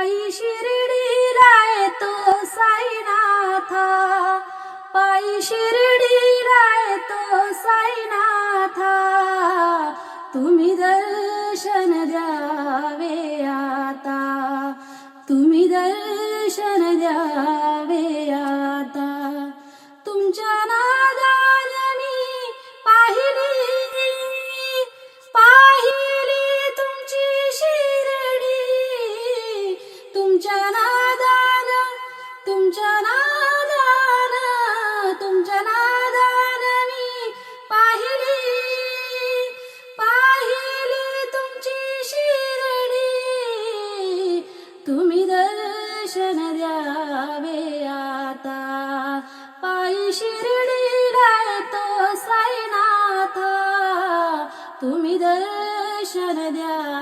पायी शिर्डीला येतो साईनाथा, पायी शिर्डीला येतो साईनाथा, तुम्ही दर्शन द्यावे आता, तुम्ही दर्शन द्यावे आता. तुमच्या नादाला मी पाहिली, पाहिली तुमची शिर्डी, तुमच्या नादाला, तुमच्या नादाला, तुमच्या नादाला मी पाहिली, पाहिली तुमची शिर्डी, तुम्ही दर्शन द्यावे आता. पायी शिर्डीला येतो साईनाथा, तुम्ही दर्शन द्या.